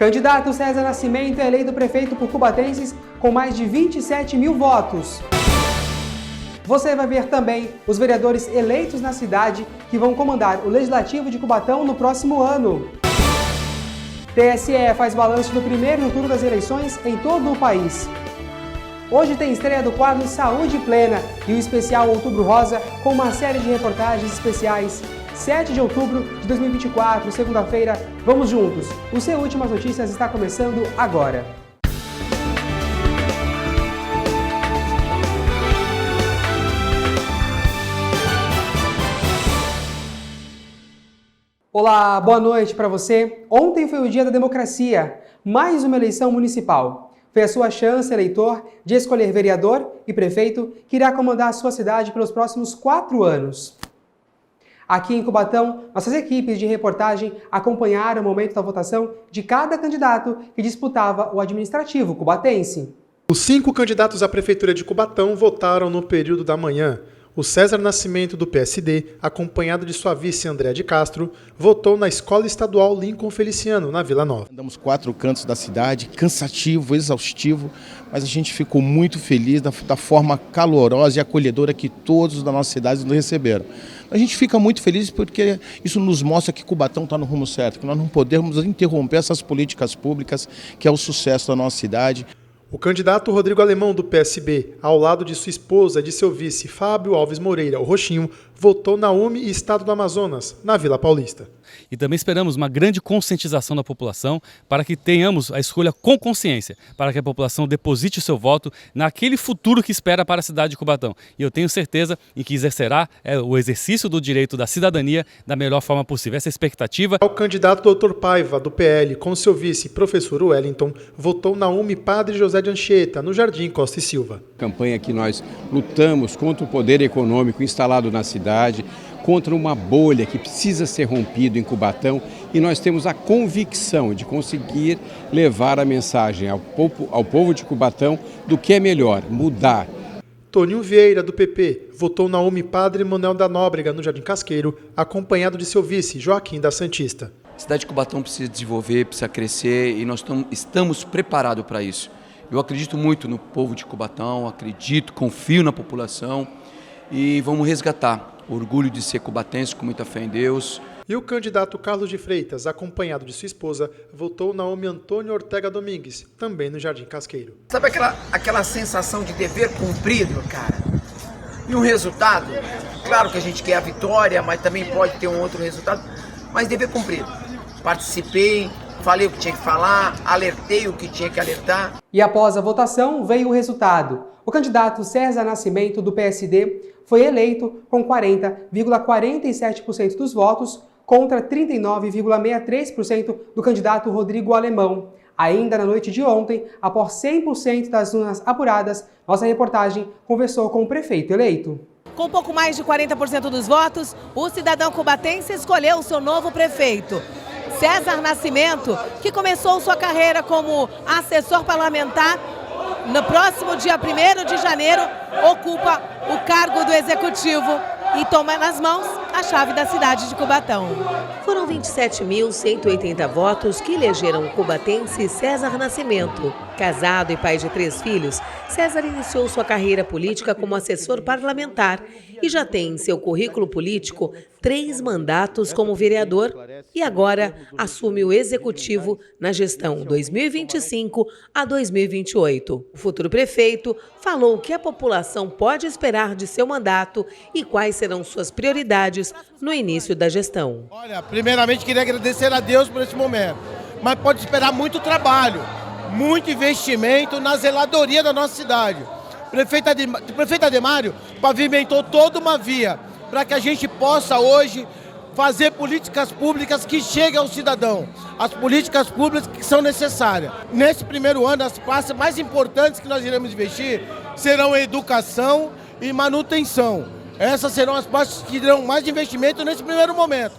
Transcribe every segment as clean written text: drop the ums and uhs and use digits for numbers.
Candidato César Nascimento é eleito prefeito por cubatenses com mais de 27 mil votos. Você vai ver também os vereadores eleitos na cidade que vão comandar o Legislativo de Cubatão no próximo ano. TSE faz balanço do primeiro turno das eleições em todo o país. Hoje tem estreia do quadro Saúde Plena e o especial Outubro Rosa com uma série de reportagens especiais. 7 de outubro de 2024, segunda-feira, vamos juntos. O seu Últimas Notícias está começando agora. Olá, boa noite para você. Ontem foi o dia da democracia, mais uma eleição municipal. Foi a sua chance, eleitor, de escolher vereador e prefeito que irá comandar a sua cidade pelos próximos 4 anos. Aqui em Cubatão, nossas equipes de reportagem acompanharam o momento da votação de cada candidato que disputava o administrativo cubatense. Os 5 candidatos à Prefeitura de Cubatão votaram no período da manhã. O César Nascimento, do PSD, acompanhado de sua vice Andréa de Castro, votou na Escola Estadual Lincoln Feliciano, na Vila Nova. Andamos 4 cantos da cidade, cansativo, exaustivo, mas a gente ficou muito feliz da forma calorosa e acolhedora que todos da nossa cidade nos receberam. A gente fica muito feliz porque isso nos mostra que Cubatão está no rumo certo, que nós não podemos interromper essas políticas públicas, que é o sucesso da nossa cidade. O candidato Rodrigo Alemão, do PSB, ao lado de sua esposa e de seu vice Fábio Alves Moreira, o Roxinho, votou na UME e Estado do Amazonas, na Vila Paulista. E também esperamos uma grande conscientização da população para que tenhamos a escolha com consciência, para que a população deposite o seu voto naquele futuro que espera para a cidade de Cubatão. E eu tenho certeza em que exercerá o exercício do direito da cidadania da melhor forma possível. Essa é a expectativa. O candidato Dr. Paiva, do PL, com seu vice, professor Wellington, votou na UME Padre José de Anchieta, no Jardim Costa e Silva. Campanha que nós lutamos contra o poder econômico instalado na cidade, contra uma bolha que precisa ser rompida em Cubatão, e nós temos a convicção de conseguir levar a mensagem ao povo de Cubatão do que é melhor, mudar. Toninho Vieira, do PP, votou na UME Padre Manuel da Nóbrega, no Jardim Casqueiro, acompanhado de seu vice, Joaquim da Santista. A cidade de Cubatão precisa desenvolver, precisa crescer e nós estamos preparados para isso. Eu acredito muito no povo de Cubatão, confio na população e vamos resgatar o orgulho de ser cubatense com muita fé em Deus. E o candidato Carlos de Freitas, acompanhado de sua esposa, votou na UME Antônio Ortega Domingues, também no Jardim Casqueiro. Sabe aquela sensação de dever cumprido, cara? E um resultado? Claro que a gente quer a vitória, mas também pode ter um outro resultado, mas dever cumprido. Participei, falei o que tinha que falar, alertei o que tinha que alertar. E após a votação veio o resultado. O candidato César Nascimento, do PSD, foi eleito com 40,47% dos votos contra 39,63% do candidato Rodrigo Alemão. Ainda na noite de ontem, após 100% das urnas apuradas, nossa reportagem conversou com o prefeito eleito. Com pouco mais de 40% dos votos, o cidadão cubatense escolheu o seu novo prefeito. César Nascimento, que começou sua carreira como assessor parlamentar, no próximo dia 1º de janeiro, ocupa o cargo do Executivo e toma nas mãos a chave da cidade de Cubatão. Foram 27.180 votos que elegeram o cubatense César Nascimento. Casado e pai de 3 filhos, César iniciou sua carreira política como assessor parlamentar e já tem em seu currículo político 3 mandatos como vereador e agora assume o executivo na gestão 2025 a 2028. O futuro prefeito falou o que a população pode esperar de seu mandato e quais serão suas prioridades no início da gestão. Olha, primeiramente queria agradecer a Deus por esse momento, mas pode esperar muito trabalho, muito investimento na zeladoria da nossa cidade. O prefeito Ademário pavimentou toda uma via para que a gente possa hoje fazer políticas públicas que cheguem ao cidadão, as políticas públicas que são necessárias. Nesse primeiro ano, as pastas mais importantes que nós iremos investir serão educação e manutenção. Essas serão as pastas que terão mais investimento nesse primeiro momento,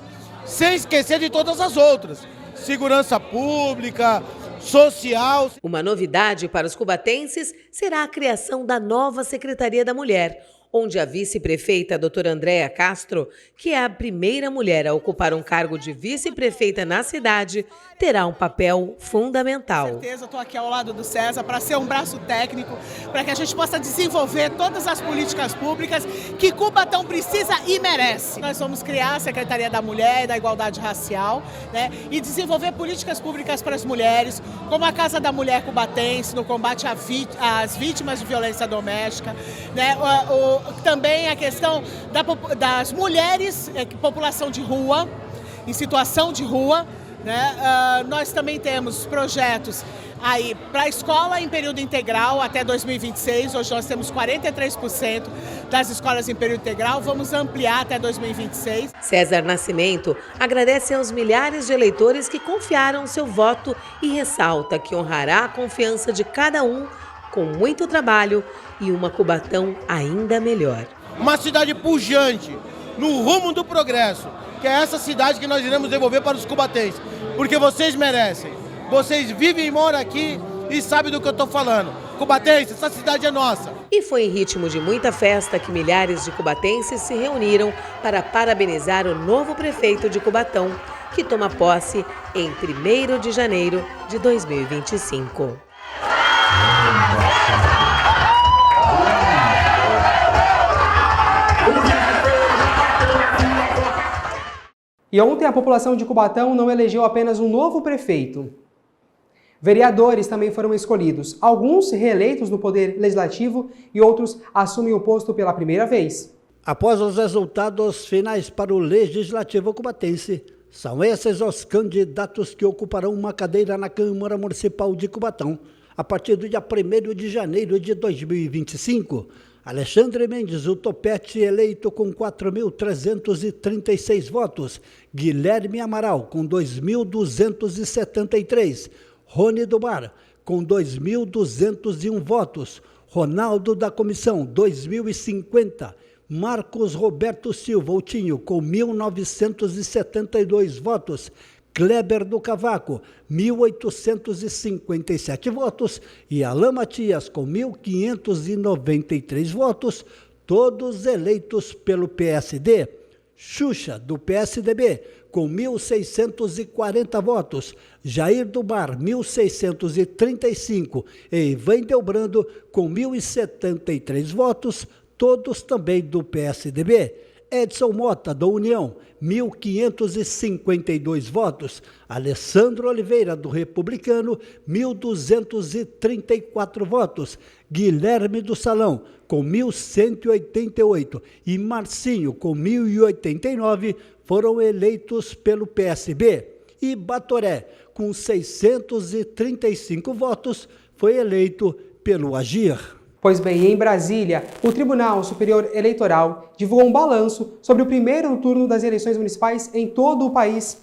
sem esquecer de todas as outras. Segurança pública, social. Uma novidade para os cubatenses será a criação da nova Secretaria da Mulher, onde a vice-prefeita, doutora Andréa Castro, que é a primeira mulher a ocupar um cargo de vice-prefeita na cidade, terá um papel fundamental. Com certeza, estou aqui ao lado do César para ser um braço técnico, para que a gente possa desenvolver todas as políticas públicas que Cubatão precisa e merece. Nós vamos criar a Secretaria da Mulher e da Igualdade Racial, né, e desenvolver políticas públicas para as mulheres, como a Casa da Mulher Cubatense, no combate às vítimas de violência doméstica, né, também a questão das mulheres, população de rua, em situação de rua, né? Nós também temos projetos aí para a escola em período integral até 2026, hoje nós temos 43% das escolas em período integral, vamos ampliar até 2026. César Nascimento agradece aos milhares de eleitores que confiaram seu voto e ressalta que honrará a confiança de cada um com muito trabalho e uma Cubatão ainda melhor. Uma cidade pujante, no rumo do progresso, que é essa cidade que nós iremos devolver para os cubatenses, porque vocês merecem. Vocês vivem e moram aqui e sabem do que eu estou falando. Cubatenses, essa cidade é nossa. E foi em ritmo de muita festa que milhares de cubatenses se reuniram para parabenizar o novo prefeito de Cubatão, que toma posse em 1º de janeiro de 2025. E ontem a população de Cubatão não elegeu apenas um novo prefeito. Vereadores também foram escolhidos, alguns reeleitos no Poder Legislativo e outros assumem o posto pela primeira vez. Após os resultados finais para o Legislativo cubatense, são esses os candidatos que ocuparão uma cadeira na Câmara Municipal de Cubatão. A partir do dia 1º de janeiro de 2025, Alexandre Mendes, o topete, eleito com 4.336 votos. Guilherme Amaral, com 2.273. Rony do Bar, com 2.201 votos. Ronaldo da Comissão, 2.050. Marcos Roberto Silva, o Tinho, com 1.972 votos. Kleber do Cavaco, 1.857 votos, e Alain Matias, com 1.593 votos, todos eleitos pelo PSD. Xuxa, do PSDB, com 1.640 votos, Jair do Bar, 1.635, e Ivan Delbrando, com 1.073 votos, todos também do PSDB. Edson Mota, da União, 1.552 votos. Alessandro Oliveira, do Republicano, 1.234 votos. Guilherme do Salão, com 1.188. E Marcinho, com 1.089, foram eleitos pelo PSB. E Batoré, com 635 votos, foi eleito pelo Agir. Pois bem, em Brasília, o Tribunal Superior Eleitoral divulgou um balanço sobre o primeiro turno das eleições municipais em todo o país.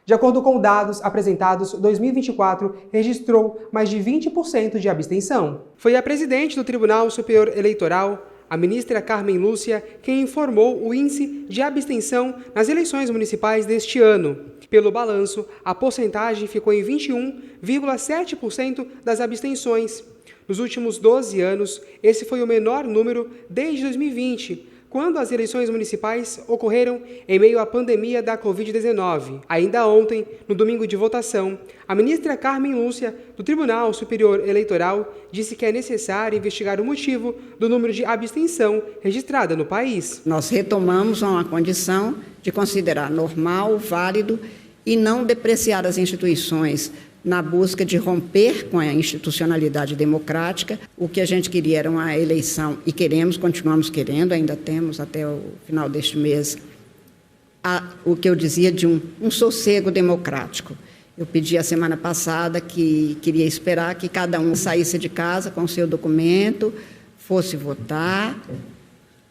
De acordo com dados apresentados, 2024 registrou mais de 20% de abstenção. Foi a presidente do Tribunal Superior Eleitoral, a ministra Carmen Lúcia, quem informou o índice de abstenção nas eleições municipais deste ano. Pelo balanço, a porcentagem ficou em 21,7% das abstenções. Nos últimos 12 anos, esse foi o menor número desde 2020, quando as eleições municipais ocorreram em meio à pandemia da Covid-19. Ainda ontem, no domingo de votação, a ministra Carmen Lúcia, do Tribunal Superior Eleitoral, disse que é necessário investigar o motivo do número de abstenção registrada no país. Nós retomamos uma condição de considerar normal, válido e não depreciar as instituições na busca de romper com a institucionalidade democrática. O que a gente queria era uma eleição, e continuamos querendo, ainda temos até o final deste mês, o que eu dizia de um sossego democrático. Eu pedi a semana passada que queria esperar que cada um saísse de casa com o seu documento, fosse votar,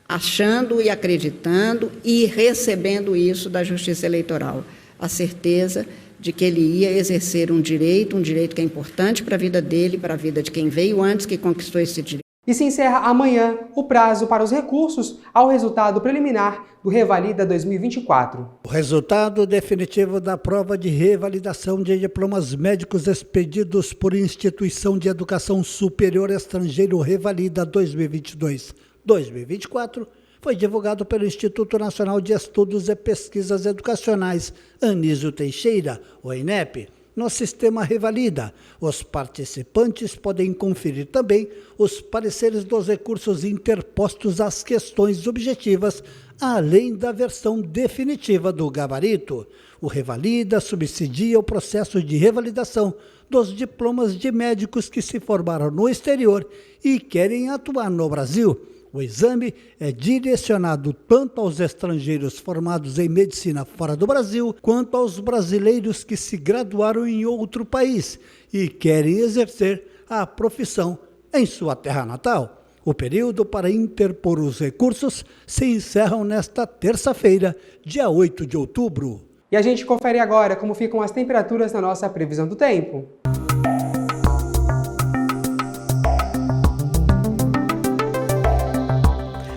achando e acreditando e recebendo isso da Justiça Eleitoral. A certeza de que ele ia exercer um direito que é importante para a vida dele, para a vida de quem veio antes, que conquistou esse direito. E se encerra amanhã o prazo para os recursos ao resultado preliminar do Revalida 2024. O resultado definitivo da prova de revalidação de diplomas médicos expedidos por instituição de educação superior estrangeiro Revalida 2022 2024, foi divulgado pelo Instituto Nacional de Estudos e Pesquisas Educacionais Anísio Teixeira, o INEP, no sistema Revalida. Os participantes podem conferir também os pareceres dos recursos interpostos às questões objetivas, além da versão definitiva do gabarito. O Revalida subsidia o processo de revalidação dos diplomas de médicos que se formaram no exterior e querem atuar no Brasil. O exame é direcionado tanto aos estrangeiros formados em medicina fora do Brasil, quanto aos brasileiros que se graduaram em outro país e querem exercer a profissão em sua terra natal. O período para interpor os recursos se encerra nesta terça-feira, dia 8 de outubro. E a gente confere agora como ficam as temperaturas na nossa previsão do tempo.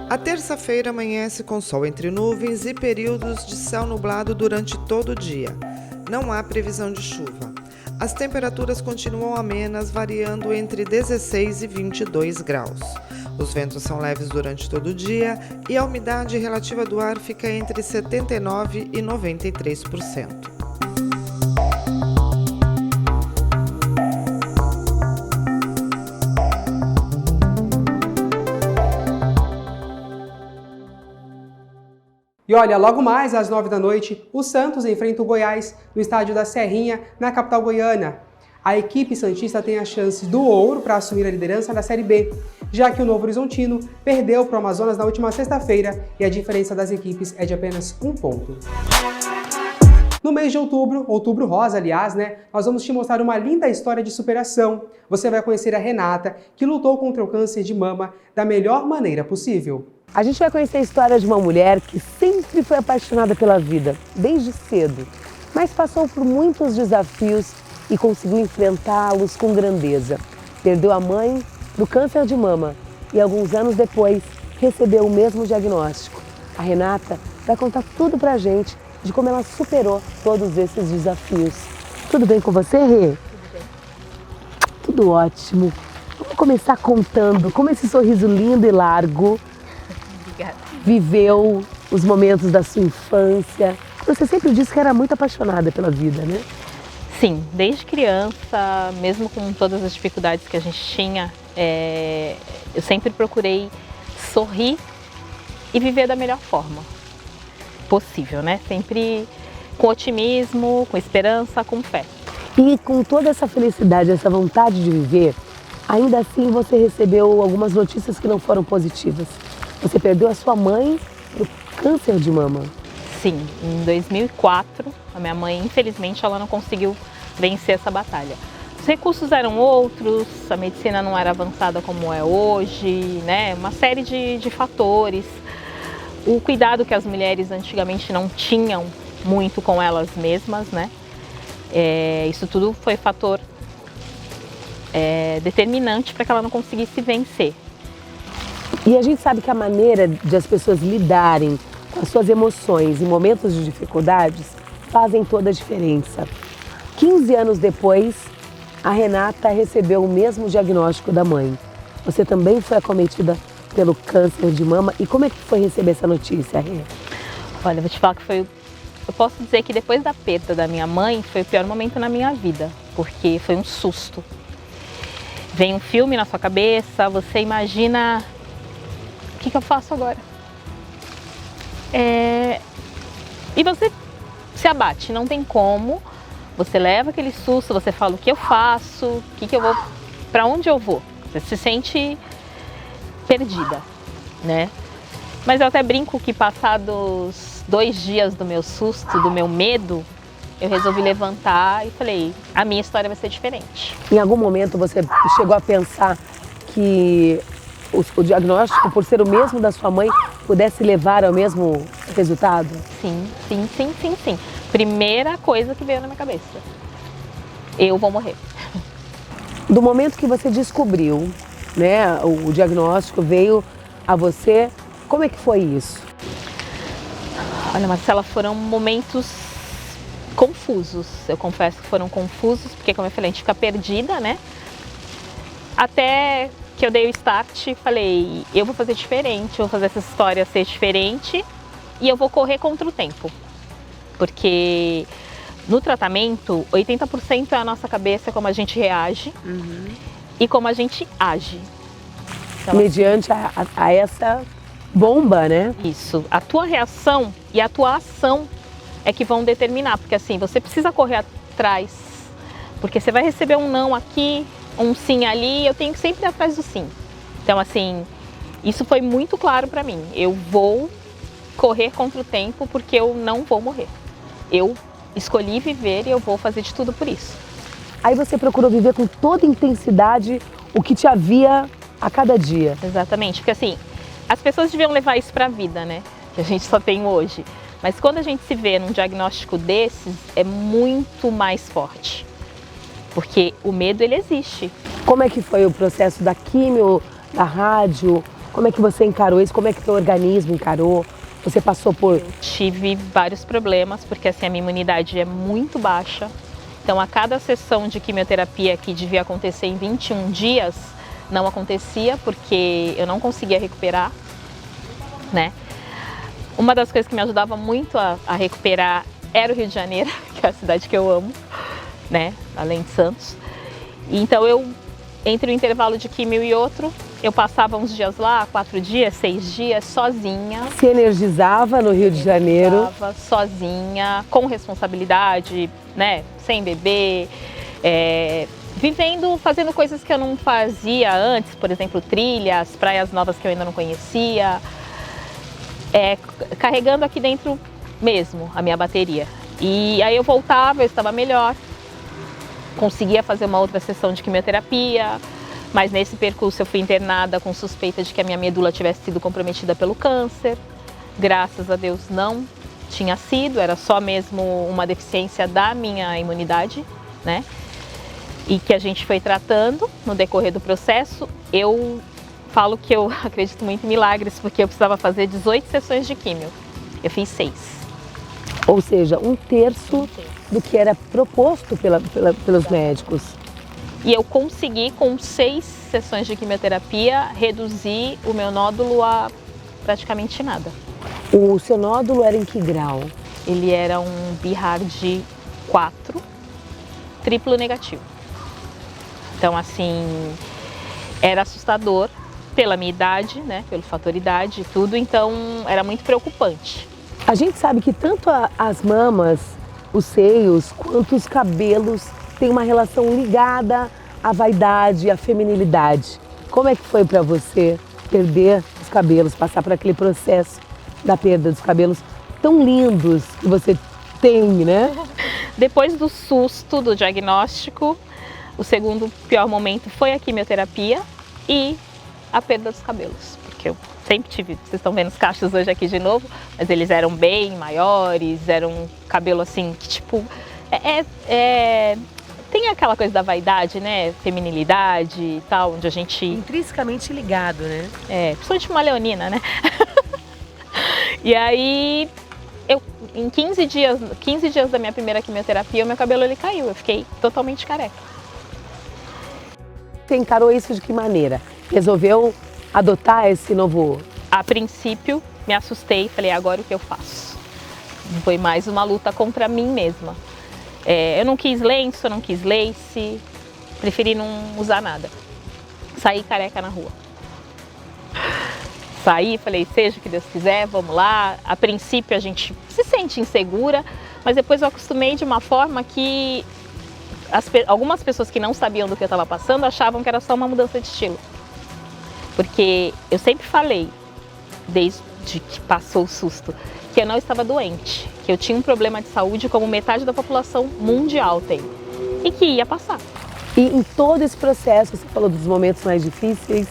A terça-feira amanhece com sol entre nuvens e períodos de céu nublado durante todo o dia. Não há previsão de chuva. As temperaturas continuam amenas, variando entre 16 e 22 graus. Os ventos são leves durante todo o dia e a umidade relativa do ar fica entre 79% e 93%. E olha, logo mais às 9 da noite, o Santos enfrenta o Goiás no estádio da Serrinha, na capital goiana. A equipe santista tem a chance do ouro para assumir a liderança da Série B, já que o Novo Horizontino perdeu para o Amazonas na última sexta-feira e a diferença das equipes é de apenas 1 ponto. No mês de outubro rosa, aliás, nós vamos te mostrar uma linda história de superação. Você vai conhecer a Renata, que lutou contra o câncer de mama da melhor maneira possível. A gente vai conhecer a história de uma mulher que sempre foi apaixonada pela vida, desde cedo, mas passou por muitos desafios e conseguiu enfrentá-los com grandeza. Perdeu a mãe do câncer de mama e alguns anos depois recebeu o mesmo diagnóstico. A Renata vai contar tudo pra gente de como ela superou todos esses desafios. Tudo bem com você, Rê? Tudo bem. Tudo ótimo. Vamos começar contando como esse sorriso lindo e largo viveu os momentos da sua infância. Você sempre disse que era muito apaixonada pela vida, né? Sim, desde criança, mesmo com todas as dificuldades que a gente tinha, eu sempre procurei sorrir e viver da melhor forma possível, né? Sempre com otimismo, com esperança, com fé. E com toda essa felicidade, essa vontade de viver, ainda assim você recebeu algumas notícias que não foram positivas. Você perdeu a sua mãe do câncer de mama. Sim, em 2004, a minha mãe, infelizmente, ela não conseguiu vencer essa batalha. Os recursos eram outros, a medicina não era avançada como é hoje, né? Uma série de fatores. O cuidado que as mulheres antigamente não tinham muito com elas mesmas, né? Isso tudo foi fator determinante para que ela não conseguisse vencer. E a gente sabe que a maneira de as pessoas lidarem com as suas emoções em momentos de dificuldades fazem toda a diferença. 15 anos depois, a Renata recebeu o mesmo diagnóstico da mãe. Você também foi acometida pelo câncer de mama. E como é que foi receber essa notícia, Rê? Olha, eu vou te falar que eu posso dizer que depois da perda da minha mãe, foi o pior momento na minha vida, porque foi um susto. Vem um filme na sua cabeça, você imagina... O que eu faço agora? E você se abate, não tem como. Você leva aquele susto, você fala o que eu faço, o que eu vou, para onde eu vou. Você se sente perdida, né? Mas eu até brinco que passados 2 dias do meu susto, do meu medo, eu resolvi levantar e falei, a minha história vai ser diferente. Em algum momento você chegou a pensar que o diagnóstico, por ser o mesmo da sua mãe, pudesse levar ao mesmo resultado? Sim. Primeira coisa que veio na minha cabeça, eu vou morrer. Do momento que você descobriu, né, o diagnóstico veio a você, como é que foi isso? Olha, Marcela, foram momentos confusos, eu confesso que foram confusos, porque como eu falei, a gente fica perdida, né? Até que eu dei o start e falei, eu vou fazer diferente, eu vou fazer essa história ser diferente e eu vou correr contra o tempo. Porque no tratamento, 80% é a nossa cabeça, como a gente reage e como a gente age. Então, mediante a essa bomba, né? Isso. A tua reação e a tua ação é que vão determinar. Porque assim, você precisa correr atrás. Porque você vai receber um não aqui, um sim ali, eu tenho que sempre ir atrás do sim. Então assim, isso foi muito claro para mim. Eu vou correr contra o tempo porque eu não vou morrer. Eu escolhi viver e eu vou fazer de tudo por isso. Aí você procurou viver com toda intensidade o que te havia a cada dia. Exatamente, porque assim, as pessoas deviam levar isso para a vida, né? Que a gente só tem hoje. Mas quando a gente se vê num diagnóstico desses, é muito mais forte. Porque o medo, ele existe. Como é que foi o processo da químio, da rádio? Como é que você encarou isso? Como é que o teu organismo encarou? Você passou por... Eu tive vários problemas, porque assim, a minha imunidade é muito baixa. Então, a cada sessão de quimioterapia que devia acontecer em 21 dias, não acontecia, porque eu não conseguia recuperar, né? Uma das coisas que me ajudava muito a recuperar era o Rio de Janeiro, que é a cidade que eu amo, né? Além de Santos. E então, entre o intervalo de quimio e outro, eu passava uns dias lá, 4 dias, 6 dias, sozinha. Se energizava no Rio de Janeiro. Sozinha, com responsabilidade, né? Sem beber, vivendo, fazendo coisas que eu não fazia antes, por exemplo, trilhas, praias novas que eu ainda não conhecia. Carregando aqui dentro mesmo a minha bateria. E aí eu voltava, eu estava melhor, conseguia fazer uma outra sessão de quimioterapia. Mas nesse percurso eu fui internada com suspeita de que a minha medula tivesse sido comprometida pelo câncer. Graças a Deus não tinha sido, era só mesmo uma deficiência da minha imunidade, né? E que a gente foi tratando no decorrer do processo. Eu falo que eu acredito muito em milagres, porque eu precisava fazer 18 sessões de químio. Eu fiz 6. Ou seja, um terço do que era proposto pelos médicos. E eu consegui, com 6 sessões de quimioterapia, reduzir o meu nódulo a praticamente nada. O seu nódulo era em que grau? Ele era um BIHARD 4, triplo negativo. Então, assim, era assustador pela minha idade, né, pelo fator idade e tudo, então era muito preocupante. A gente sabe que tanto as mamas, os seios, quanto os cabelos tem uma relação ligada à vaidade, à feminilidade. Como é que foi para você perder os cabelos, passar por aquele processo da perda dos cabelos tão lindos que você tem, né? Depois do susto do diagnóstico, o segundo pior momento foi a quimioterapia e a perda dos cabelos. Porque eu sempre tive, vocês estão vendo os cachos hoje aqui de novo, mas eles eram bem maiores, eram um cabelo assim, que tipo, tem aquela coisa da vaidade, né? Feminilidade e tal, onde a gente... Intrinsecamente ligado, né? Principalmente uma leonina, né? E aí, em 15 dias da minha primeira quimioterapia, o meu cabelo ele caiu, eu fiquei totalmente careca. Você encarou isso de que maneira? Resolveu adotar esse novo... A princípio, me assustei e falei, agora o que eu faço? Foi mais uma luta contra mim mesma. Eu não quis lenço, eu não quis lace, preferi não usar nada. Saí careca na rua. Saí, falei, seja o que Deus quiser, vamos lá. A princípio a gente se sente insegura, mas depois eu acostumei de uma forma que algumas pessoas que não sabiam do que eu estava passando achavam que era só uma mudança de estilo. Porque eu sempre falei, desde que passou o susto, que eu não estava doente, que eu tinha um problema de saúde como metade da população mundial tem, e que ia passar. E em todo esse processo, você falou dos momentos mais difíceis,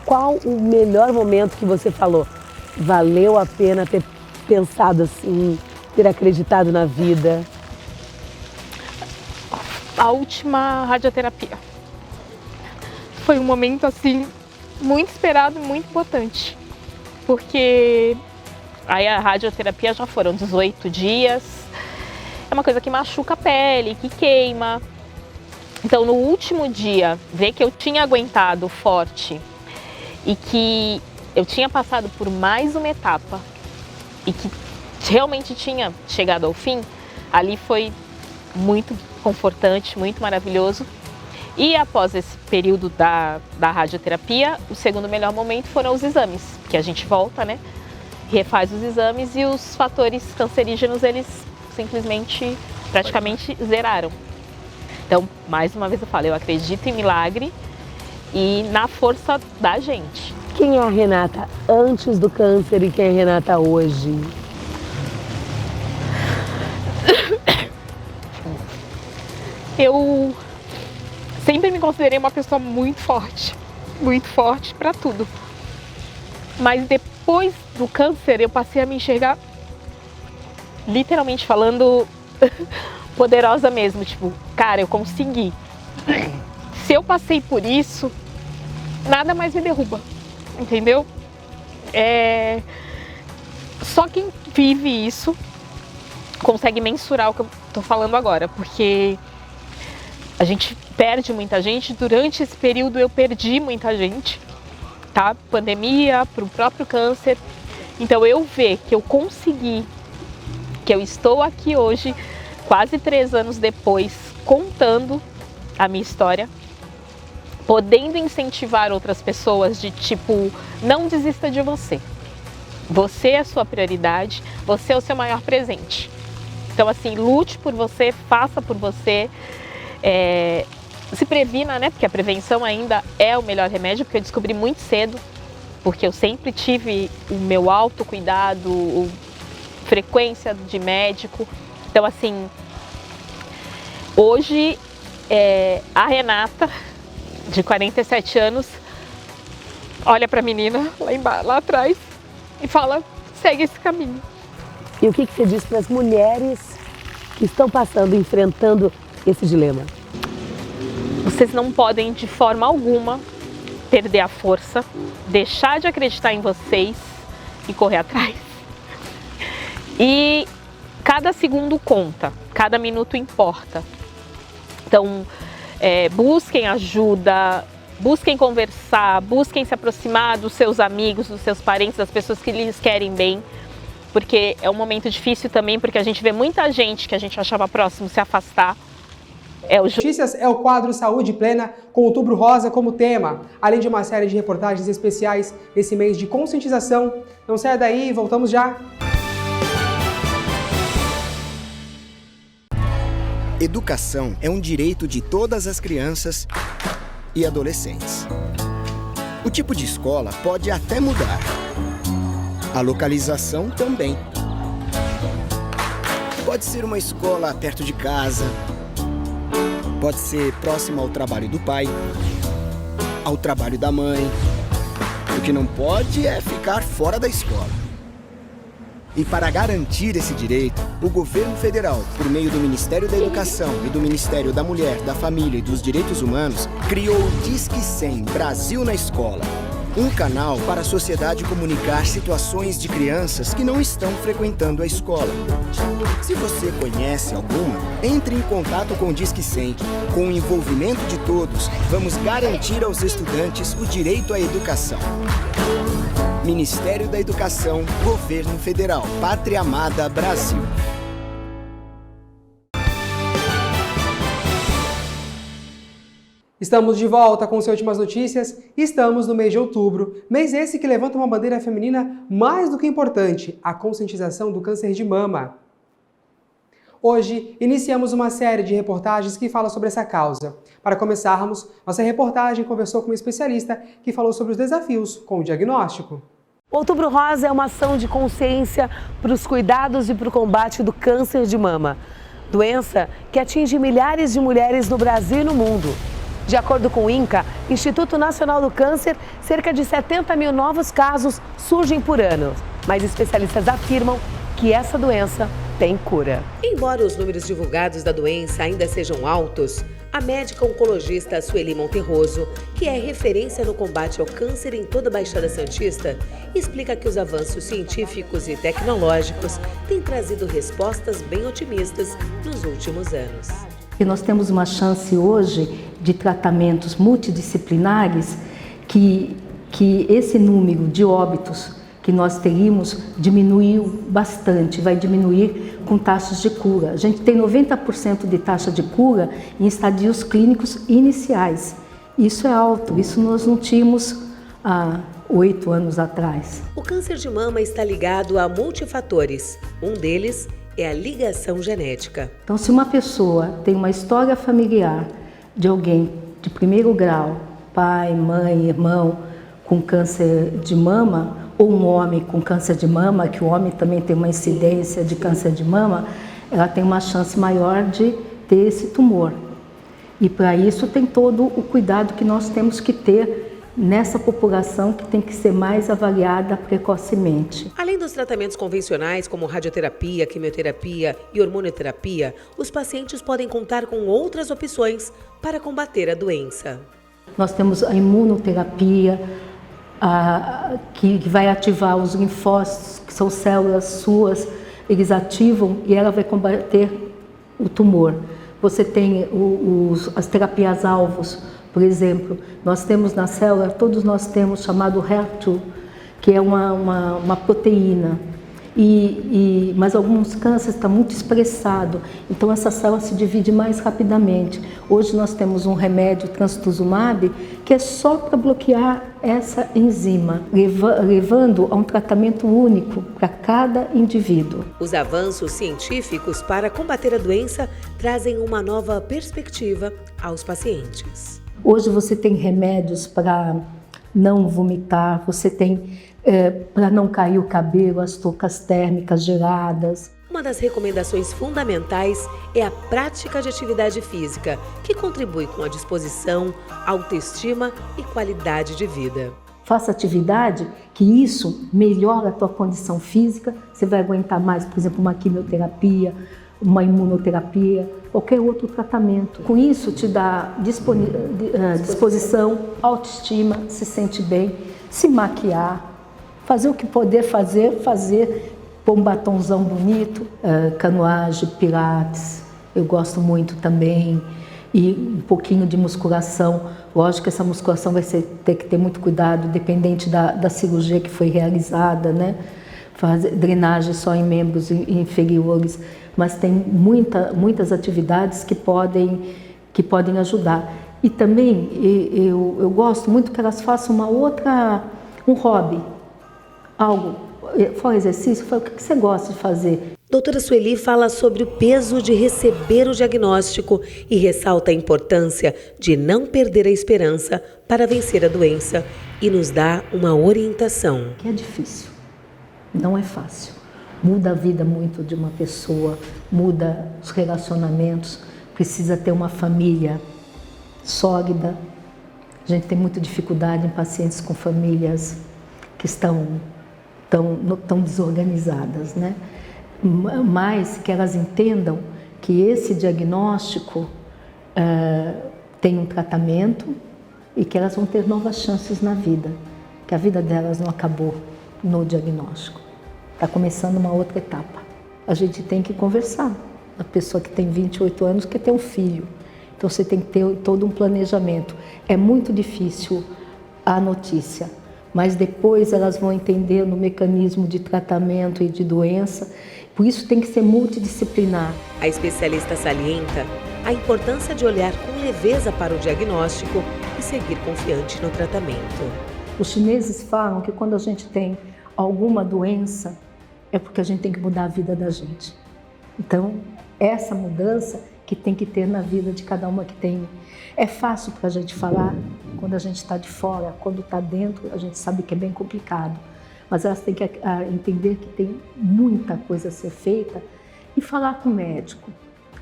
qual o melhor momento que você falou? Valeu a pena ter pensado assim, ter acreditado na vida? A última radioterapia. Foi um momento assim, muito esperado, muito importante, porque... Aí a radioterapia já foram 18 dias, é uma coisa que machuca a pele, que queima. Então no último dia, ver que eu tinha aguentado forte e que eu tinha passado por mais uma etapa e que realmente tinha chegado ao fim, ali foi muito confortante, muito maravilhoso. E após esse período da radioterapia, o segundo melhor momento foram os exames, que a gente volta, né? Refaz os exames e os fatores cancerígenos, eles simplesmente, praticamente zeraram. Então, mais uma vez eu falo, eu acredito em milagre e na força da gente. Quem é a Renata antes do câncer e quem é a Renata hoje? Eu sempre me considerei uma pessoa muito forte para tudo. Mas depois do câncer eu passei a me enxergar, literalmente falando, poderosa mesmo. Tipo, cara, eu consegui. Se eu passei por isso, nada mais me derruba, entendeu? Só quem vive isso consegue mensurar o que eu tô falando agora, porque a gente perde muita gente. Durante esse período eu perdi muita gente, tá? Pandemia, pro próprio câncer. Então eu ver que eu consegui, que eu estou aqui hoje, quase 3 anos depois, contando a minha história, podendo incentivar outras pessoas de tipo, não desista de você. Você é a sua prioridade, você é o seu maior presente. Então assim, lute por você, faça por você. Se previna, né? Porque a prevenção ainda é o melhor remédio, porque eu descobri muito cedo, porque eu sempre tive o meu autocuidado, frequência de médico. Então assim, hoje a Renata, de 47 anos, olha para a menina lá atrás e fala, segue esse caminho. E o que você diz para as mulheres que estão passando, enfrentando esse dilema? Vocês não podem de forma alguma perder a força, deixar de acreditar em vocês e correr atrás. E cada segundo conta, cada minuto importa. Então, busquem ajuda, busquem conversar, busquem se aproximar dos seus amigos, dos seus parentes, das pessoas que lhes querem bem. Porque é um momento difícil também, porque a gente vê muita gente que a gente achava próximo se afastar. Notícias é o quadro Saúde Plena, com Outubro Rosa como tema, além de uma série de reportagens especiais nesse mês de conscientização. Não saia daí, voltamos já! Educação é um direito de todas as crianças e adolescentes. O tipo de escola pode até mudar. A localização também. Pode ser uma escola perto de casa, pode ser próxima ao trabalho do pai, ao trabalho da mãe. O que não pode é ficar fora da escola. E para garantir esse direito, o governo federal, por meio do Ministério da Educação e do Ministério da Mulher, da Família e dos Direitos Humanos, criou o Disque 100 Brasil na Escola. Um canal para a sociedade comunicar situações de crianças que não estão frequentando a escola. Se você conhece alguma, entre em contato com o Disque 100. Com o envolvimento de todos, vamos garantir aos estudantes o direito à educação. Ministério da Educação, Governo Federal, Pátria Amada Brasil. Estamos de volta com as últimas notícias e estamos no mês de outubro, mês esse que levanta uma bandeira feminina mais do que importante, a conscientização do câncer de mama. Hoje, iniciamos uma série de reportagens que fala sobre essa causa. Para começarmos, nossa reportagem conversou com um especialista que falou sobre os desafios com o diagnóstico. Outubro Rosa é uma ação de consciência para os cuidados e para o combate do câncer de mama. Doença que atinge milhares de mulheres no Brasil e no mundo. De acordo com o INCA, Instituto Nacional do Câncer, cerca de 70 mil novos casos surgem por ano. Mas especialistas afirmam que essa doença tem cura. Embora os números divulgados da doença ainda sejam altos, a médica oncologista Sueli Monterroso, que é referência no combate ao câncer em toda a Baixada Santista, explica que os avanços científicos e tecnológicos têm trazido respostas bem otimistas nos últimos anos. E nós temos uma chance hoje de tratamentos multidisciplinares que que esse número de óbitos que nós teríamos diminuiu bastante, vai diminuir com taxas de cura. A gente tem 90% de taxa de cura em estadios clínicos iniciais. Isso é alto, isso nós não tínhamos há 8 anos atrás. O câncer de mama está ligado a multifatores. Um deles é a ligação genética. Então, se uma pessoa tem uma história familiar de alguém de primeiro grau, pai, mãe, irmão, com câncer de mama, ou um homem com câncer de mama, que o homem também tem uma incidência de câncer de mama, ela tem uma chance maior de ter esse tumor. E para isso tem todo o cuidado que nós temos que ter nessa população, que tem que ser mais avaliada precocemente. Além dos tratamentos convencionais como radioterapia, quimioterapia e hormonioterapia, os pacientes podem contar com outras opções para combater a doença. Nós temos a imunoterapia, que vai ativar os linfócitos, que são células suas, eles ativam e ela vai combater o tumor. Você tem as terapias-alvos, por exemplo, nós temos na célula, todos nós temos chamado HER2, que é uma proteína, mas alguns cânceres está muito expressado, então essa célula se divide mais rapidamente. Hoje nós temos um remédio, trastuzumab, que é só para bloquear essa enzima, levando a um tratamento único para cada indivíduo. Os avanços científicos para combater a doença trazem uma nova perspectiva aos pacientes. Hoje você tem remédios para não vomitar, você tem para não cair o cabelo, as toucas térmicas geradas. Uma das recomendações fundamentais é a prática de atividade física, que contribui com a disposição, autoestima e qualidade de vida. Faça atividade, que isso melhora a tua condição física, você vai aguentar mais, por exemplo, uma quimioterapia, uma imunoterapia, qualquer outro tratamento. Com isso te dá disposição, autoestima, se sente bem, se maquiar, fazer o que poder fazer, pôr um batonzão bonito, canoagem, pilates, eu gosto muito também, e um pouquinho de musculação. Lógico que essa musculação vai ter que ter muito cuidado, dependente da cirurgia que foi realizada, né? Fazer drenagem só em membros inferiores, mas tem muitas atividades que podem ajudar. E também eu gosto muito que elas façam um hobby, algo, fora exercício, o que você gosta de fazer. Doutora Sueli fala sobre o peso de receber o diagnóstico e ressalta a importância de não perder a esperança para vencer a doença e nos dá uma orientação. É difícil, não é fácil. Muda a vida muito de uma pessoa, muda os relacionamentos, precisa ter uma família sólida. A gente tem muita dificuldade em pacientes com famílias que estão tão desorganizadas, né? Mas que elas entendam que esse diagnóstico tem um tratamento e que elas vão ter novas chances na vida, que a vida delas não acabou no diagnóstico. Está começando uma outra etapa. A gente tem que conversar. A pessoa que tem 28 anos quer ter um filho. Então você tem que ter todo um planejamento. É muito difícil a notícia, mas depois elas vão entender no mecanismo de tratamento e de doença. Por isso tem que ser multidisciplinar. A especialista salienta a importância de olhar com leveza para o diagnóstico e seguir confiante no tratamento. Os chineses falam que quando a gente tem alguma doença, é porque a gente tem que mudar a vida da gente. Então, essa mudança que tem que ter na vida de cada uma que tem. É fácil para a gente falar quando a gente está de fora, quando está dentro, a gente sabe que é bem complicado. Mas elas têm que entender que tem muita coisa a ser feita e falar com o médico,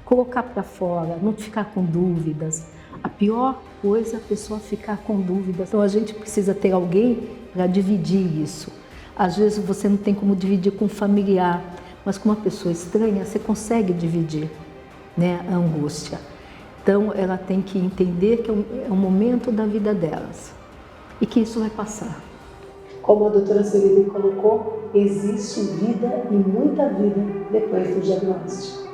colocar para fora, não ficar com dúvidas. A pior coisa é a pessoa ficar com dúvidas. Então a gente precisa ter alguém para dividir isso. Às vezes você não tem como dividir com um familiar, mas com uma pessoa estranha você consegue dividir, né, a angústia. Então ela tem que entender que é um momento da vida delas e que isso vai passar. Como a doutora Sueli colocou, existe vida e muita vida depois do diagnóstico.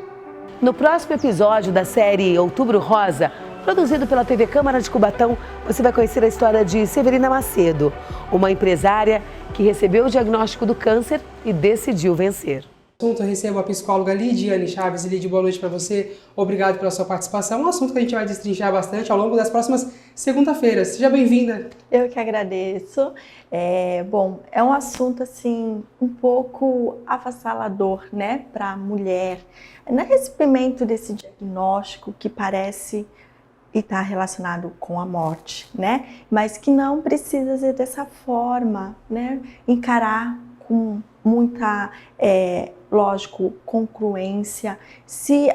No próximo episódio da série Outubro Rosa, Produzido pela TV Câmara de Cubatão, você vai conhecer a história de Severina Macedo, uma empresária que recebeu o diagnóstico do câncer e decidiu vencer. Eu recebo a psicóloga Lidiane Chaves. Lidy, boa noite para você. Obrigado pela sua participação. Um assunto que a gente vai destrinchar bastante ao longo das próximas segunda-feiras. Seja bem-vinda. Eu que agradeço. Bom, é um assunto assim um pouco avassalador, né, para a mulher. No recebimento desse diagnóstico que parece estar relacionado com a morte, né, mas que não precisa ser dessa forma, né, encarar com muita, lógico, congruência, se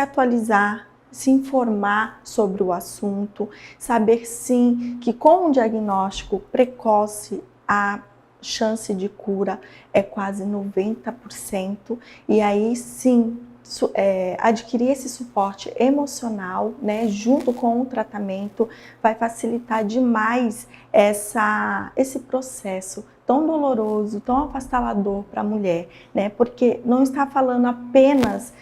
atualizar, se informar sobre o assunto, saber sim que com um diagnóstico precoce a chance de cura é quase 90%, e aí sim adquirir esse suporte emocional, né, junto com o tratamento, vai facilitar demais esse processo tão doloroso, tão avassalador para a mulher, né, porque não está falando apenas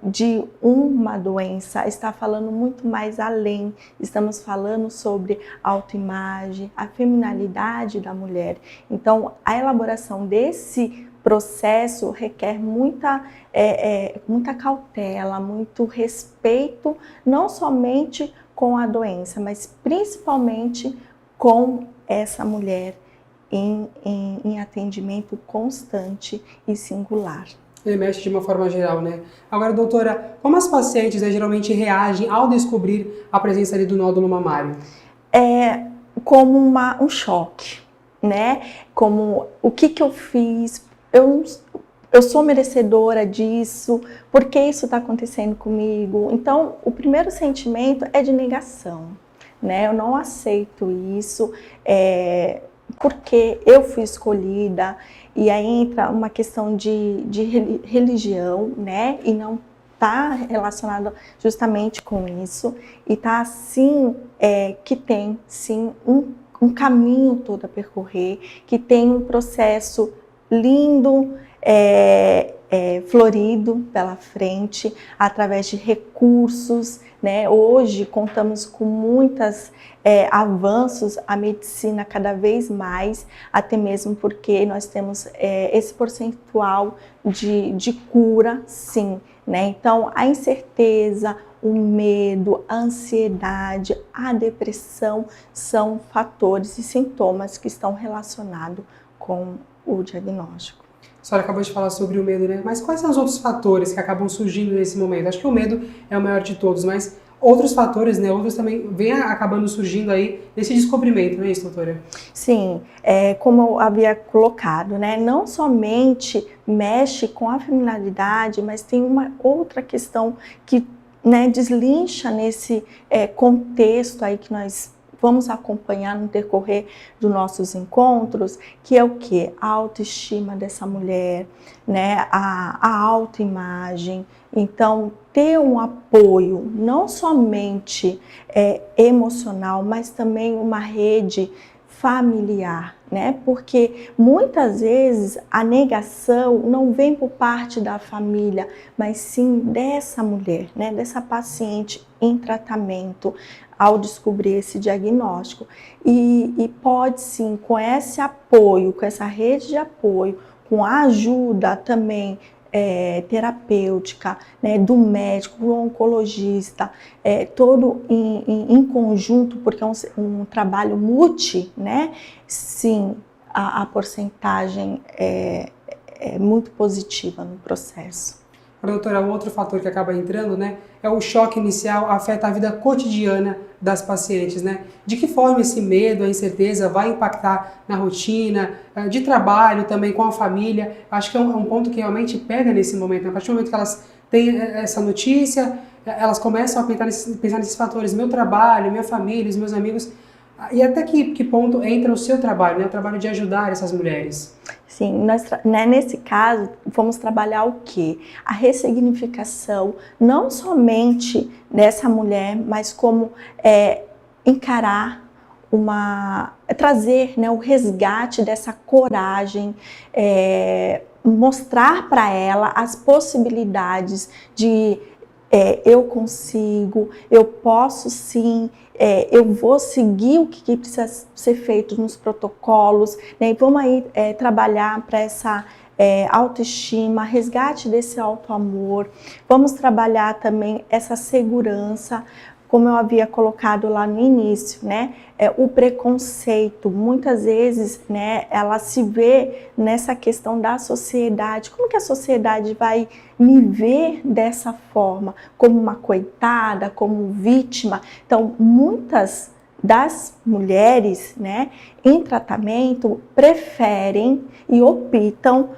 de uma doença, está falando muito mais além. Estamos falando sobre a autoimagem, a feminilidade da mulher. Então, a elaboração desse processo requer muita cautela, muito respeito, não somente com a doença, mas principalmente com essa mulher em atendimento constante e singular. Ele mexe de uma forma geral, né? Agora, doutora, como as pacientes, né, geralmente reagem ao descobrir a presença ali do nódulo mamário? É como um choque, né? Como, o que eu fiz? Eu sou merecedora disso? Por que isso está acontecendo comigo? Então, o primeiro sentimento é de negação, né? Eu não aceito isso, porque eu fui escolhida. E aí entra uma questão de religião, né? E não está relacionado justamente com isso. E está assim, que tem sim um caminho todo a percorrer, que tem um processo lindo, florido pela frente, através de recursos, né? Hoje contamos com muitos avanços, a medicina cada vez mais, até mesmo porque nós temos esse percentual de cura, sim, né? Então, a incerteza, o medo, a ansiedade, a depressão são fatores e sintomas que estão relacionados com o diagnóstico. A senhora acabou de falar sobre o medo, né? Mas quais são os outros fatores que acabam surgindo nesse momento? Acho que o medo é o maior de todos, mas outros fatores, né? Outros também vêm acabando surgindo aí nesse descobrimento, não é isso, doutora? Sim, como eu havia colocado, né? Não somente mexe com a feminilidade, mas tem uma outra questão que, né, deslincha nesse contexto aí que nós vamos acompanhar no decorrer dos nossos encontros, que é o quê? A autoestima dessa mulher, né? A autoimagem. Então, ter um apoio, não somente emocional, mas também uma rede familiar, né? Porque muitas vezes a negação não vem por parte da família, mas sim dessa mulher, né? Dessa paciente em tratamento, ao descobrir esse diagnóstico. E pode sim, com esse apoio, com essa rede de apoio, com a ajuda também terapêutica, né, do médico, do oncologista, todo em conjunto, porque é um trabalho né? Sim, a porcentagem é muito positiva no processo. Doutora, um outro fator que acaba entrando, né, é o choque inicial, afeta a vida cotidiana das pacientes, né? De que forma esse medo, a incerteza vai impactar na rotina, de trabalho, também com a família? Acho que é um ponto que realmente pega nesse momento, né? A partir do momento que elas têm essa notícia, elas começam a pensar nesses fatores, meu trabalho, minha família, os meus amigos, e até que ponto entra o seu trabalho, né? O trabalho de ajudar essas mulheres? Sim, nós, né, nesse caso, vamos trabalhar o quê? A ressignificação, não somente dessa mulher, mas como encarar trazer, né, o resgate dessa coragem, mostrar para ela as possibilidades de eu consigo, eu posso sim, eu vou seguir o que precisa ser feito nos protocolos, né? E vamos aí trabalhar para essa autoestima, resgate desse autoamor. Vamos trabalhar também essa segurança, como eu havia colocado lá no início, né? O preconceito, muitas vezes, né, ela se vê nessa questão da sociedade. Como que a sociedade vai me ver dessa forma? Como uma coitada, como vítima? Então, muitas das mulheres, né, em tratamento, preferem e optam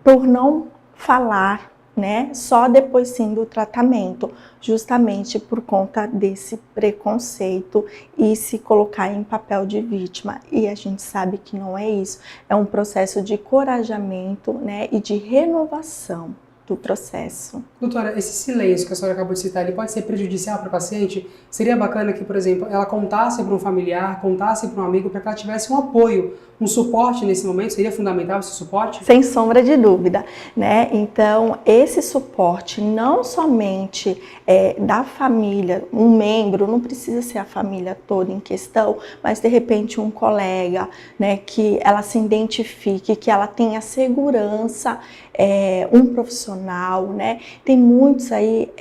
por não falar, né, só depois sim do tratamento, justamente por conta desse preconceito e se colocar em papel de vítima. E a gente sabe que não é isso, é um processo de encorajamento, né, e de renovação do processo. Doutora, esse silêncio que a senhora acabou de citar, ele pode ser prejudicial para o paciente? Seria bacana que, por exemplo, ela contasse para um familiar, contasse para um amigo, para que ela tivesse um apoio, um suporte nesse momento? Seria fundamental esse suporte? Sem sombra de dúvida, né? Então, esse suporte não somente da família, um membro, não precisa ser a família toda em questão, mas de repente um colega, né, que ela se identifique, que ela tenha segurança, um profissional, né? Tem muitos aí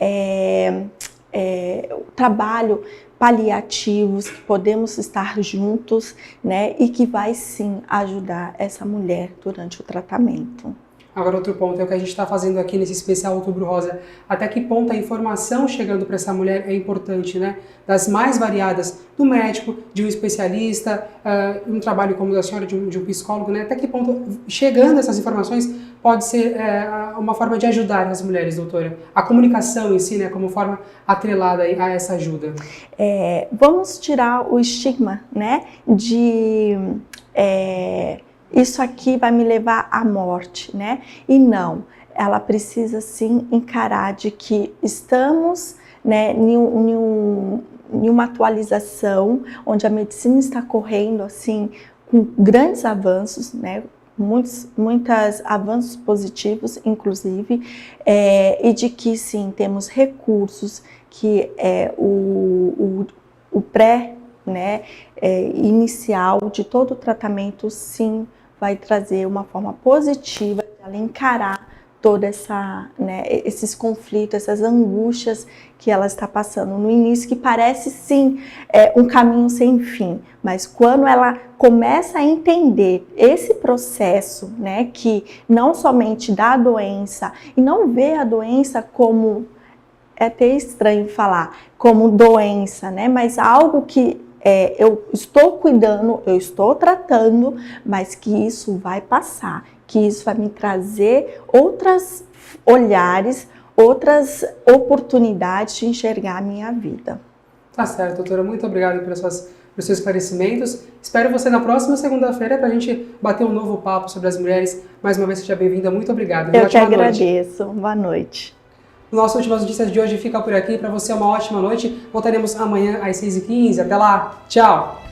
trabalho paliativos, que podemos estar juntos, né, e que vai sim ajudar essa mulher durante o tratamento. Agora, outro ponto é o que a gente está fazendo aqui nesse especial Outubro Rosa. Até que ponto a informação chegando para essa mulher é importante, né? Das mais variadas, do médico, de um especialista, um trabalho como o da senhora, de um psicólogo, né? Até que ponto, chegando essas informações, pode ser uma forma de ajudar as mulheres, doutora? A comunicação em si, né? Como forma atrelada a essa ajuda. Vamos tirar o estigma, né? De... isso aqui vai me levar à morte, né? E não, ela precisa sim encarar de que estamos, né, em uma atualização onde a medicina está correndo assim com grandes avanços, né? Muitos avanços positivos, inclusive, e de que sim temos recursos que o pré, né, inicial de todo o tratamento, sim, vai trazer uma forma positiva de ela encarar toda essa, né, esses conflitos, essas angústias que ela está passando no início, que parece sim um caminho sem fim, mas quando ela começa a entender esse processo, né, que não somente da doença, e não vê a doença como, é até estranho falar, como doença, né, mas algo que eu estou cuidando, eu estou tratando, mas que isso vai passar, que isso vai me trazer outros olhares, outras oportunidades de enxergar a minha vida. Tá certo, doutora. Muito obrigado pelos seus esclarecimentos. Espero você na próxima segunda-feira para a gente bater um novo papo sobre as mulheres. Mais uma vez, seja bem-vinda. Muito obrigado. Eu que agradeço. Boa noite. Nossa Últimas Notícias de hoje fica por aqui. Para você, uma ótima noite. Voltaremos amanhã às 6h15. Até lá. Tchau.